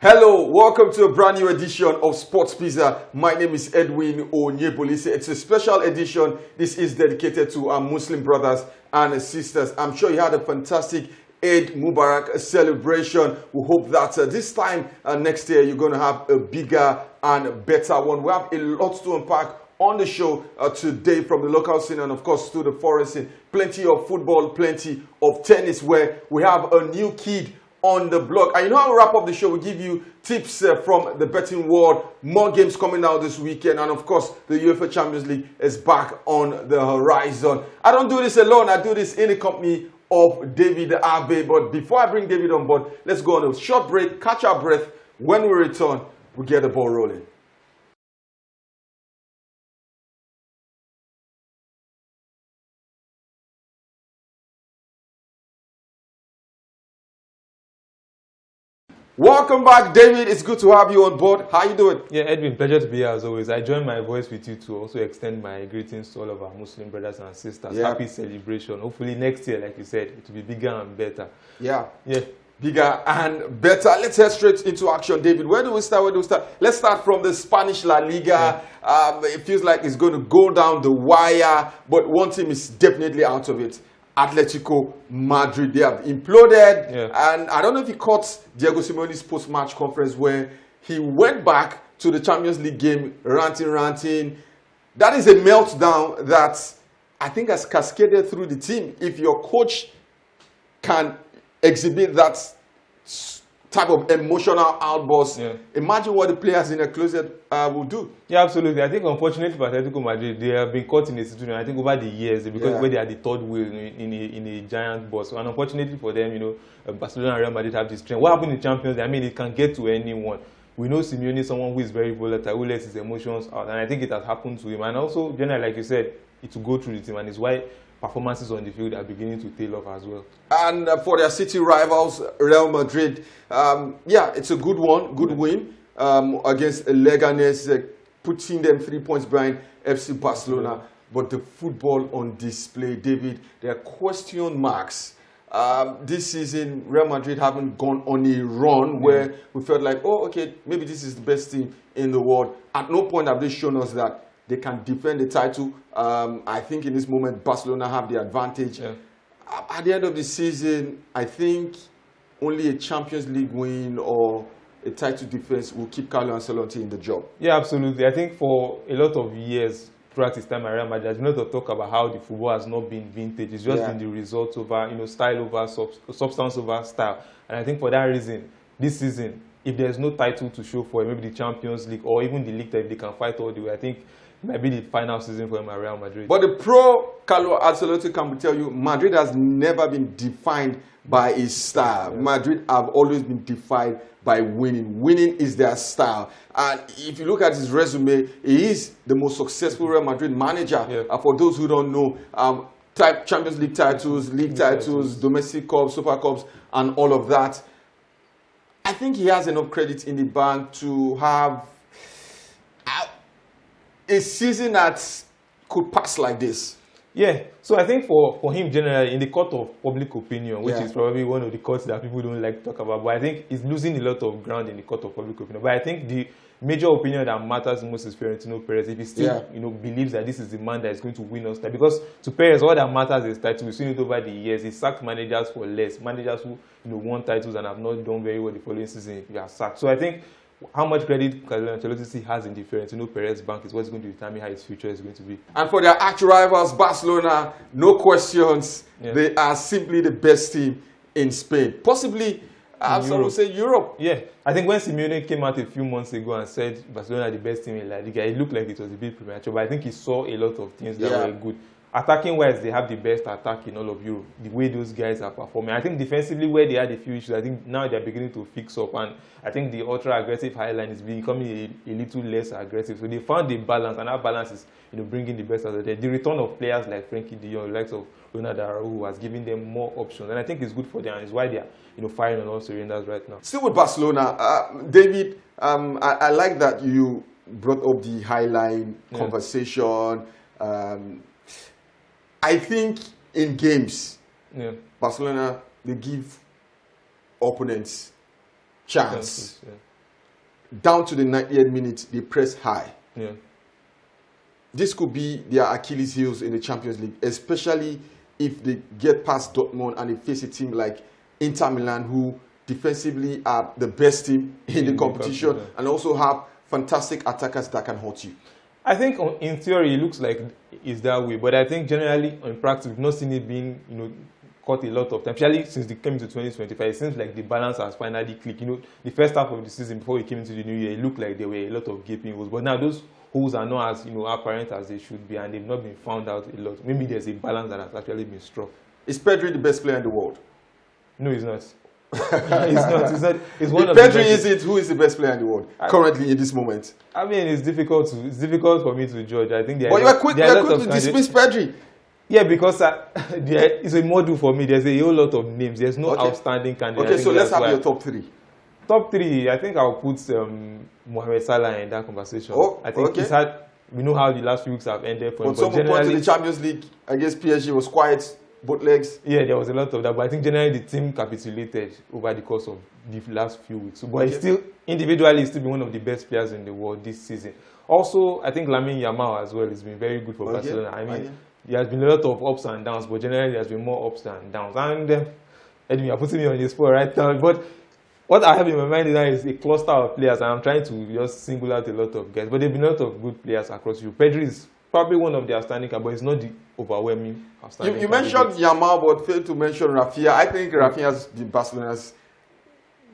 Hello, welcome to a brand new edition of Sports Pizza. My name is Edwin Onyebolise. It's a special edition. This is dedicated to our Muslim brothers and sisters. I'm sure you had a fantastic Eid Mubarak celebration. We hope that this time next year you're going to have a bigger and better one. We have a lot to unpack on the show today, from the local scene and of course to the foreign scene. Plenty of football, plenty of tennis, where we have a new kid on the block. And you know how we wrap up the show, we give you tips from the betting world. More games coming out this weekend, and of course the UEFA Champions League is back on the horizon. I don't do this alone, I do this in the company of David Abe. But before I bring David on board, let's go on a short break, catch our breath. When we return, we get the ball rolling. Welcome back, David. It's good to have you on board. How you doing? Yeah, Edwin, pleasure to be here as always. I join my voice with you to also extend my greetings to all of our Muslim brothers and sisters. Yeah. Happy celebration. Hopefully next year, like you said, it will be bigger and better. Yeah. Yeah. Bigger and better. Let's head straight into action, David. Where do we start? Let's start from the Spanish La Liga. Yeah. It feels like it's going to go down the wire, but one team is definitely out of it. Atletico Madrid. They have imploded. Yeah. And I don't know if you caught Diego Simeone's post-match conference where he went back to the Champions League game, ranting. That is a meltdown that I think has cascaded through the team. If your coach can exhibit that type of emotional outburst, imagine what the players in a closet will do. Yeah, absolutely. I think unfortunately for Atletico Madrid, they have been caught in a situation, I think over the years, because where they are the third wheel in a giant bus. And unfortunately for them, Barcelona and Real Madrid have this trend. What happened in Champions League? I mean, it can get to anyone. We know Simeone is someone who is very volatile, who lets his emotions out, and I think it has happened to him. And also, generally, like you said, it will go through the team, and it's why performances on the field are beginning to tail off as well. And for their city rivals, Real Madrid, it's a good one, good win against Leganes, putting them 3 points behind FC Barcelona. But the football on display, David, there are question marks. This season, Real Madrid haven't gone on a run where we felt like, oh, okay, maybe this is the best team in the world. At no point have they shown us that they can defend the title. I think in this moment, Barcelona have the advantage. Yeah. At the end of the season, I think only a Champions League win or a title defense will keep Carlo Ancelotti in the job. Yeah, absolutely. I think for a lot of years throughout his time at Real Madrid, there's been a lot of talk about how the football has not been vintage. It's just been the results over, style over substance over style. And I think for that reason, this season, if there's no title to show for maybe the Champions League or even the league that they can fight all the way, I think it might be the final season for him at Real Madrid. But the pro Carlo Ancelotti can tell you, Madrid has never been defined by his style. Yeah. Madrid have always been defined by winning. Winning is their style. And if you look at his resume, he is the most successful Real Madrid manager. Yeah. For those who don't know, Champions League titles, league titles, domestic cups, super cups, and all of that. I think he has enough credit in the bank to have a season that could pass like this. Yeah, so I think for him generally, in the court of public opinion, which is probably one of the courts that people don't like to talk about, but I think he's losing a lot of ground in the court of public opinion. But I think the major opinion that matters most is Florentino Perez. If he still believes that this is the man that is going to win us, because to Perez, all that matters is title. We've seen it over the years. He sacked managers for less. Managers who won titles and have not done very well the following season, he has sacked. So I think how much credit Carlo Ancelotti has in the Florentino Perez bank is what's going to determine how his future is going to be. And for their actual rivals, Barcelona, no questions. Yeah. They are simply the best team in Spain. Possibly, some would say Europe. Yeah, I think when Simeone came out a few months ago and said Barcelona are the best team in La Liga, it looked like it was a bit premature, but I think he saw a lot of things that were good. Attacking wise, they have the best attack in all of Europe, the way those guys are performing. I think defensively, where they had a few issues, I think now they're beginning to fix up. And I think the ultra-aggressive Highline is becoming a little less aggressive. So they found a balance, and that balance is bringing the best out of them. The return of players like Frenkie de Jong, the likes of Ronald Araujo, has given them more options. And I think it's good for them, and it's why they're firing on all cylinders right now. Still with Barcelona, David, I like that you brought up the Highline conversation. I think in games, Barcelona, they give opponents chance. down to the 90th minute, they press high. Yeah. This could be their Achilles heels in the Champions League, especially if they get past Dortmund and they face a team like Inter Milan, who defensively are the best team in the competition and also have fantastic attackers that can hurt you. I think in theory it looks like it's that way, but I think generally in practice we've not seen it being, caught a lot of time. Especially since they came to 2025, it seems like the balance has finally clicked. The first half of the season before we came into the new year, it looked like there were a lot of gaping holes, but now those holes are not as apparent as they should be, and they've not been found out a lot. Maybe there's a balance that has actually been struck. Is Pedri the best player in the world? No, he's not. He's not. It's one if of Pedri the best. is it, who is the best player in the world currently in this moment? I mean, it's difficult for me to judge. I think but you are quick to dismiss Pedri. Yeah, because it's a model for me. There's a whole lot of names. There's no outstanding candidate. Okay, so let's have your top three. Top three, I think I'll put Mohamed Salah in that conversation. I think he's had. We know how the last few weeks have ended for him. But some point in the Champions League against PSG was quiet, both legs. Yeah, there was a lot of that. But I think generally the team capitulated over the course of the last few weeks. But he's still, individually, he's still been one of the best players in the world this season. Also, I think Lamine Yamal as well has been very good for Barcelona. I mean, there has been a lot of ups and downs, but generally there has been more ups and downs. And Edwin, you're putting me on the spot right now. But what I have in my mind is a cluster of players, and I'm trying to just single out a lot of guys. But there have been a lot of good players across Europe. Pedri is probably one of the outstanding, but it's not the overwhelming outstanding. You mentioned Yamal, but failed to mention Rafinha. I think Rafinha is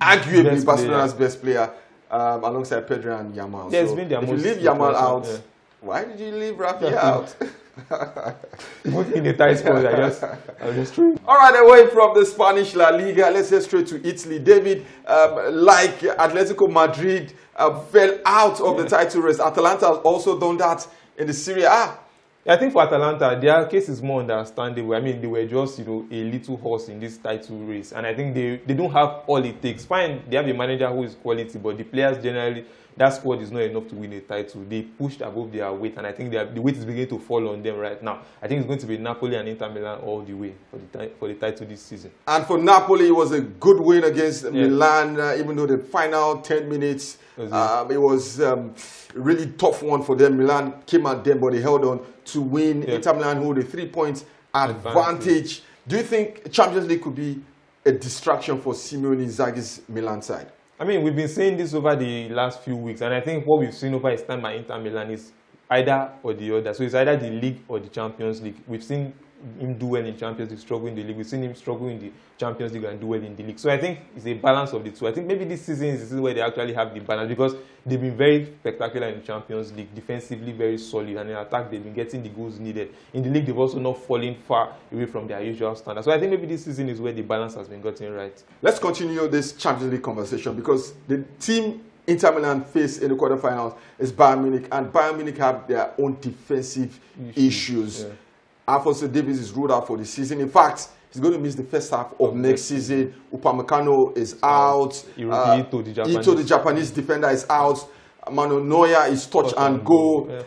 arguably Barcelona's best player, alongside Pedri and Yamal. Yeah, so been their if you leave Yamal out, why did you leave Rafinha out? Put in a tight spot, I just true. All right, away from the Spanish La Liga, let's get straight to Italy. David, like Atletico Madrid, fell out of the title race. Atalanta has also done that in the Serie A. I think for Atalanta, their case is more understandable. I mean, they were just, a little horse in this title race. And I think they don't have all it takes. Fine, they have a manager who is quality, but the players generally, that squad is not enough to win a title. They pushed above their weight, and I think the weight is beginning to fall on them right now. I think it's going to be Napoli and Inter Milan all the way for the title this season. And for Napoli, it was a good win against Milan, even though the final 10 minutes, it was really tough one for them. Milan came at them, but they held on to win. Inter Milan hold a 3 points advantage. Do you think Champions League could be a distraction for Simone Inzaghi's Milan side? I mean, we've been saying this over the last few weeks, and I think what we've seen over his time at Inter Milan is either or the other. So it's either the league or the Champions League. We've seen him do well in Champions League, struggle in the league. We've seen him struggle in the Champions League and do well in the league. So I think it's a balance of the two. I think maybe this season is where they actually have the balance, because they've been very spectacular in the Champions League, defensively very solid, and in attack they've been getting the goals needed. In the league, they've also not fallen far away from their usual standards. So I think maybe this season is where the balance has been gotten right. Let's continue this Champions League conversation, because the team Inter Milan face in the quarterfinals is Bayern Munich, and Bayern Munich have their own defensive issues. Alphonso Davies is ruled out for the season. In fact, he's going to miss the first half of next season. Upamecano is out. Ito, the Japanese defender, is out. Manuel Neuer is touch and go.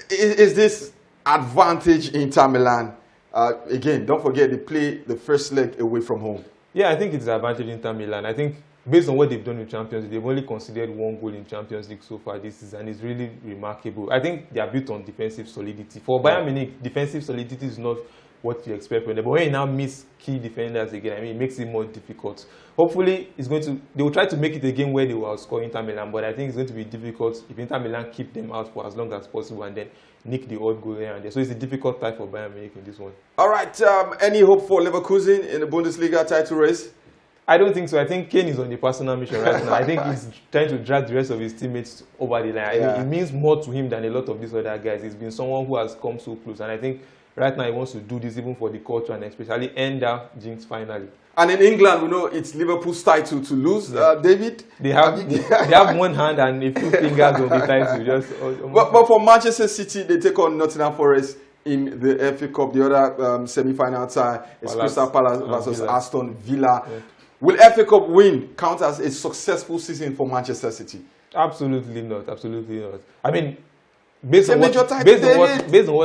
Is this advantage Inter Milan? Again, don't forget they play the first leg away from home. Yeah, I think it's an advantage Inter Milan. I think based on what they've done in Champions League, they've only conceded 1 goal in Champions League so far this season. It's really remarkable. I think they are built on defensive solidity. For Bayern Munich, defensive solidity is not what you expect from them. But when you now miss key defenders again, I mean, it makes it more difficult. Hopefully, they will try to make it a game where they will outscore Inter Milan, but I think it's going to be difficult if Inter Milan keep them out for as long as possible and then nick the odd goal here and there. So it's a difficult time for Bayern Munich in this one. All right, any hope for Leverkusen in the Bundesliga title race? I don't think so. I think Kane is on the personal mission right now. I think he's trying to drag the rest of his teammates over the line. I think it means more to him than a lot of these other guys. He's been someone who has come so close, and I think right now he wants to do this even for the culture and especially end that jinx finally. And in England, we know it's Liverpool's title to lose, David. They have one hand and a few fingers on the title. But for Manchester City, they take on Nottingham Forest in the FA Cup. The other semi-final tie is Crystal Palace versus Aston Villa. Will FA Cup win count as a successful season for Manchester City? Absolutely not. Absolutely not. I mean, based on what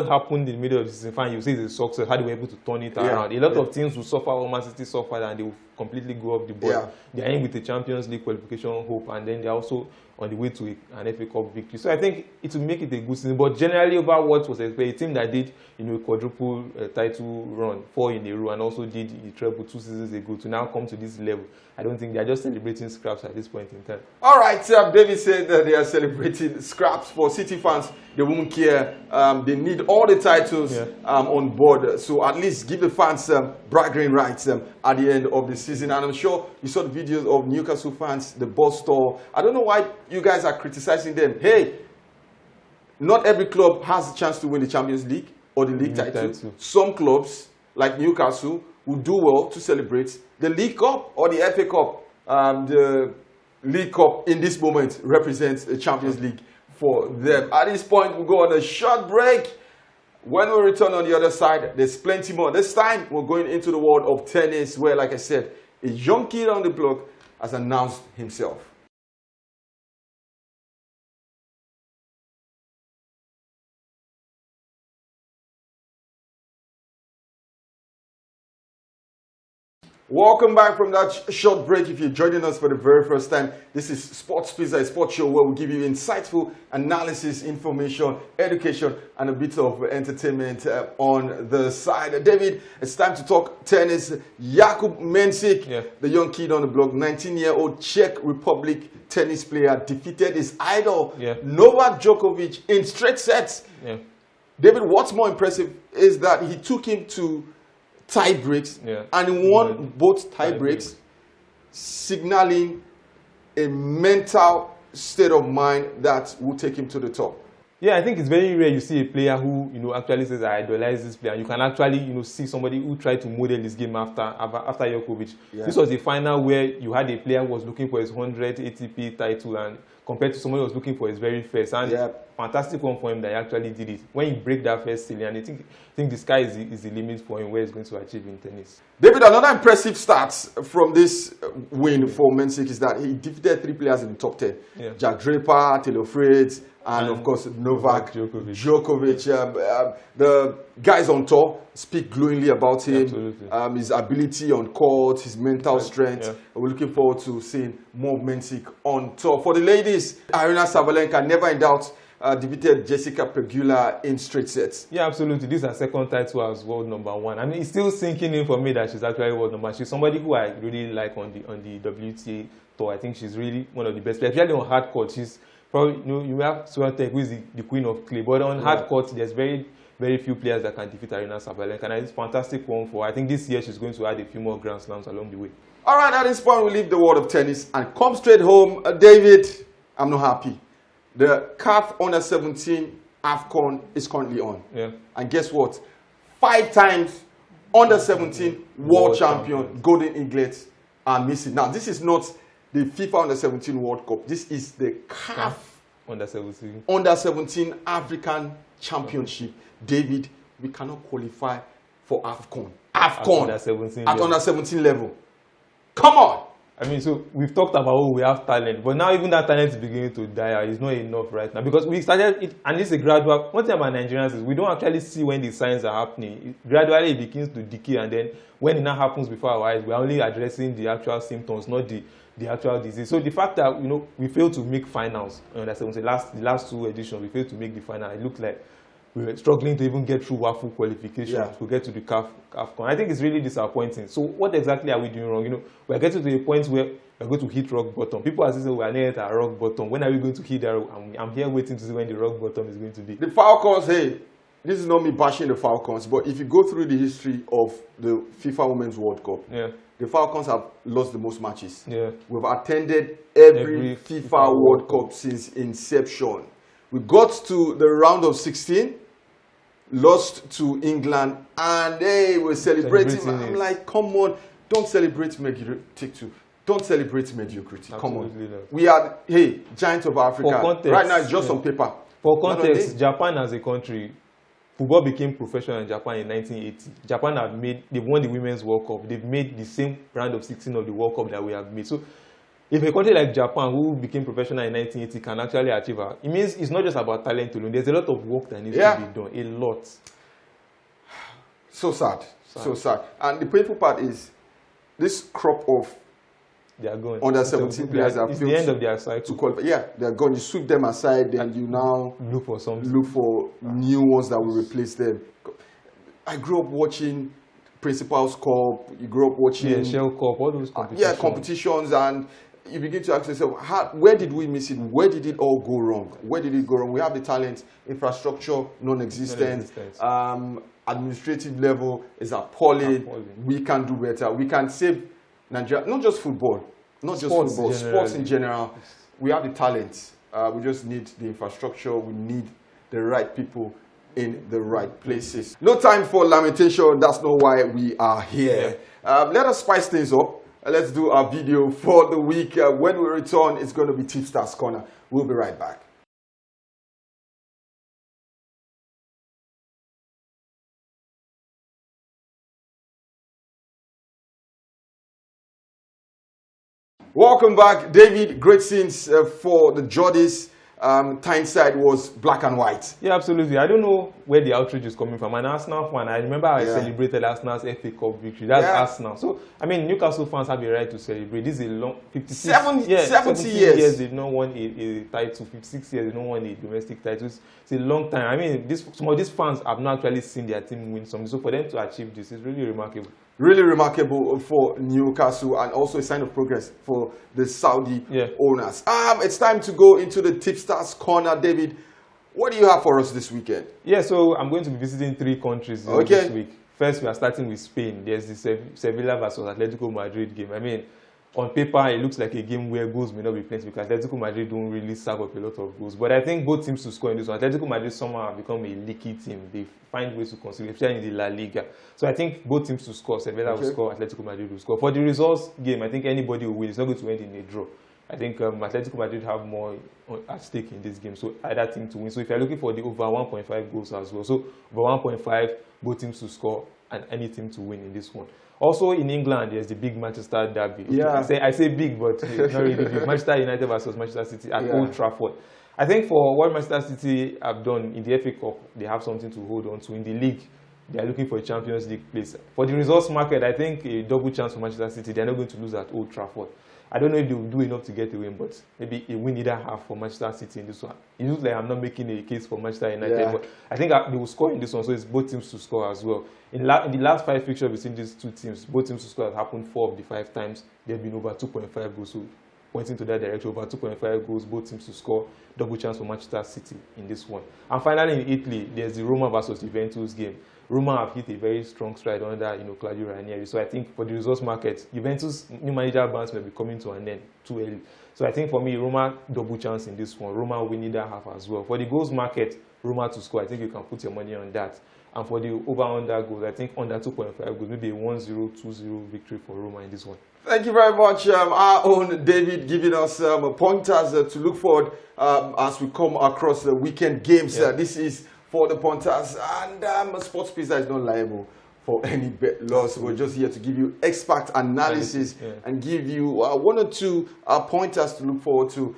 happened in the middle of the season, fine, you say it's a success. How they were able to turn it around. A lot of teams will suffer what Man City suffered, and they will completely go off the board. Yeah. They're in with the Champions League qualification hope, and then they're also on the way to an FA Cup victory. So I think it will make it a good season. But generally, over what was expected, a team that did a quadruple title run, 4 in a row, and also did the treble 2 seasons ago, to now come to this level, I don't think they're just celebrating scraps at this point in time. All right, David said that they are celebrating scraps. For City fans, they won't care. They need all the titles on board. So at least give the fans bragging rights at the end of the season. And I'm sure you saw the videos of Newcastle fans, the bus store. I don't know why you guys are criticizing them. Hey, not every club has a chance to win the Champions League or the league title. Some clubs, like Newcastle, will do well to celebrate the League Cup or the FA Cup. The League Cup in this moment represents the Champions League for them. At this point, we'll go on a short break. When we return on the other side, there's plenty more. This time, we're going into the world of tennis, where, like I said, a young kid on the block has announced himself. Welcome back from that short break. If you're joining us for the very first time, this is Sports Pizza, a sports show where we give you insightful analysis, information, education, and a bit of entertainment on the side. David, it's time to talk tennis. Jakub Mensik, the young kid on the block, 19-year-old Czech Republic tennis player, defeated his idol, Novak Djokovic, in straight sets. David, what's more impressive is that he took him to tie breaks and he won both tie breaks, signaling a mental state of mind that will take him to the top. Yeah, I think it's very rare you see a player who actually says, I idolize this player. You can actually see somebody who tried to model this game after Djokovic. This was a final where you had a player who was looking for his 100th ATP title, and compared to somebody who was looking for his very first. And fantastic one for him that he actually did it. When he break that first ceiling, and I think the sky is the limit for him, where he's going to achieve in tennis. David, another impressive start from this win for Mensik is that he defeated 3 players in the top 10. Jack Draper, Taylor Fritz, and of course Novak Djokovic. The guys on tour speak glowingly about him, his ability on court, his mental strength. We're looking forward to seeing more Mensik on tour. For the ladies, Aryna Sabalenka, never in doubt, defeated Jessica Pegula in straight sets. Yeah, absolutely. This is her second title as world #1. I mean, it's still sinking in for me that she's actually world #1. She's somebody who I really like on the WTA tour. I think she's really one of the best players. Especially on hard court, she's probably, you have Swiatek, who is the queen of clay. But on hard court, there's very few players that can defeat Aryna Sabalenka. And it's a fantastic one for her. I think this year she's going to add a few more Grand Slams along the way. All right, at this point, we leave the world of tennis and come straight home. David, I'm not happy. The CAF Under-17 AFCON is currently on. And guess what? 5 times Under-17 world champion Golden Eaglets are missing. Now, this is not the FIFA Under-17 World Cup. This is the CAF Under-17 African Championship. David, we cannot qualify for AFCON. AFCON at Under-17 level. Come on! I mean, so we've talked about we have talent, but now even that talent is beginning to die out. It's not enough right now, because we started it, and it's a gradual. One thing about Nigerians is we don't actually see when the signs are happening. Gradually it begins to decay, and then when it now happens before our eyes, we're only addressing the actual symptoms, not the actual disease. So the fact that we failed to make finals, that's the last 2 editions, we failed to make the final. It looked like we were struggling to even get through WAFU qualifications to get to the AFCON. I think it's really disappointing. So what exactly are we doing wrong? We're getting to a point where we're going to hit rock bottom. People are saying we're near at rock bottom. When are we going to hit that? I'm here waiting to see when the rock bottom is going to be. The Falcons, hey, this is not me bashing the Falcons, but if you go through the history of the FIFA Women's World Cup, the Falcons have lost the most matches. We've attended every FIFA World Cup since inception. We got to the round of 16, lost to England, and they were celebrating. I'm like, come on, don't celebrate mediocrity. Don't celebrate mediocrity. Come on. We are, hey, giants of Africa. Context, right now, it's just on paper. For context, Japan as a country, football became professional in Japan in 1980. Japan they've won the Women's World Cup. They've made the same round of 16 of the World Cup that we have made. So if a country like Japan, who became professional in 1980, can actually achieve it means it's not just about talent alone. There's a lot of work that needs to be done. A lot. So sad. So sad. And the painful part is, this crop of They are going. under 17 players have it's failed the end of their cycle. to qualify. Yeah, they're gone. You sweep them aside, then you now Look for something. look for new ones that will replace them. I grew up watching Principal's Cup. You grew up watching Yeah, Shell Cup, all those competitions. competitions, and you begin to ask yourself, where did we miss it? Where did it all go wrong? Where did it go wrong? We have the talent, infrastructure non-existent, administrative level is appalling. We can do better. We can save Nigeria, not just football, sports in general. We have the talent. We just need the infrastructure. We need the right people in the right places. No time for lamentation. That's not why we are here. Let us spice things up. Let's do our video for the week. When we return, it's going to be Tipstars Corner. We'll be right back. Welcome back, David. Great scenes for the Geordies. Tyneside was black and white. Yeah, absolutely. I don't know where the outrage is coming from. An Arsenal fan, I remember I celebrated Arsenal's FA Cup victory. That's Arsenal. So, I mean, Newcastle fans have a right to celebrate. This is a long 70 years they've not won a title. 56 years they've not won a domestic title. It's a long time. I mean, some of these fans have not actually seen their team win something. So for them to achieve this is really remarkable. Really remarkable for Newcastle, and also a sign of progress for the Saudi owners. It's time to go into the Tipstars Corner. David, what do you have for us this weekend? Yeah, so I'm going to be visiting 3 countries this week. First, we are starting with Spain. There's the Sevilla versus Atletico Madrid game. I mean, on paper, it looks like a game where goals may not be plenty because Atletico Madrid don't really serve up a lot of goals. But I think both teams to score in this one. Atletico Madrid somehow have become a leaky team. They find ways to concede, especially in the La Liga. So I think both teams to score. Sevilla will score, Atletico Madrid will score. For the results game, I think anybody will win. It's not going to end in a draw. I think Atletico Madrid have more at stake in this game. So either team to win. So if you're looking for the over 1.5 goals as well. So over 1.5, both teams to score and any team to win in this one. Also in England, there's the big Manchester derby. Yeah. I say big, but it's not really big. Manchester United versus Manchester City at Old Trafford. I think for what Manchester City have done in the FA Cup, they have something to hold on to. In the league, they are looking for a Champions League place. For the results market, I think a double chance for Manchester City. They're not going to lose at Old Trafford. I don't know if they will do enough to get a win, but maybe a win either half for Manchester City in this one. It looks like I'm not making a case for Manchester United, but I think they will score in this one, so it's both teams to score as well. In the last 5 fixtures between these 2 teams, both teams to score have happened 4 of the 5 times. They've been over 2.5 goals, so pointing to that direction, over 2.5 goals, both teams to score, double chance for Manchester City in this one. And finally in Italy, there's the Roma versus Juventus game. Roma have hit a very strong stride under Claudio Ranieri. So I think for the results market, Juventus new manager bans may be coming to an end too early. So I think for me, Roma double chance in this one. Roma win either half as well. For the goals market, Roma to score, I think you can put your money on that. And for the over-under goals, I think under 2.5 goals, maybe a 1-0, 2-0 victory for Roma in this one. Thank you very much, our own David, giving us pointers to look forward as we come across the weekend games. This is for the punters, and Sports Pizza is not liable for any bet loss. We're just here to give you expert analysis and give you 1 or 2 pointers to look forward to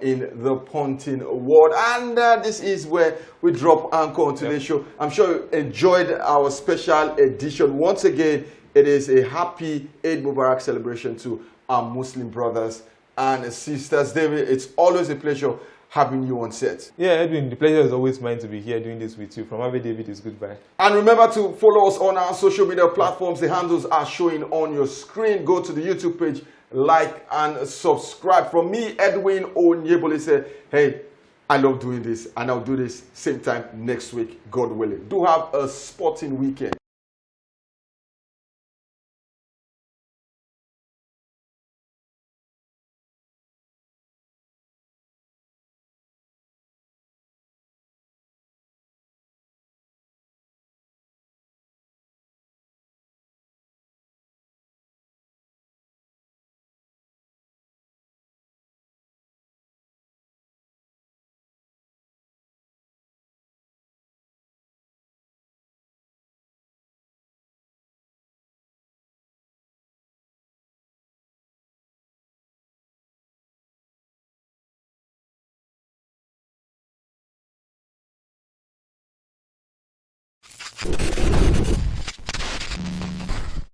in the punting world. And this is where we drop anchor on today's show. I'm sure you enjoyed our special edition. Once again, it is a happy Eid Mubarak celebration to our Muslim brothers and sisters. David, it's always a pleasure having you on set. Yeah, Edwin, the pleasure is always mine to be here doing this with you. From Ave David is goodbye. And remember to follow us on our social media platforms. The handles are showing on your screen. Go to the YouTube page, like and subscribe. From me, Edwin Onyebole, say, hey, I love doing this, and I'll do this same time next week, God willing. Do have a sporting weekend.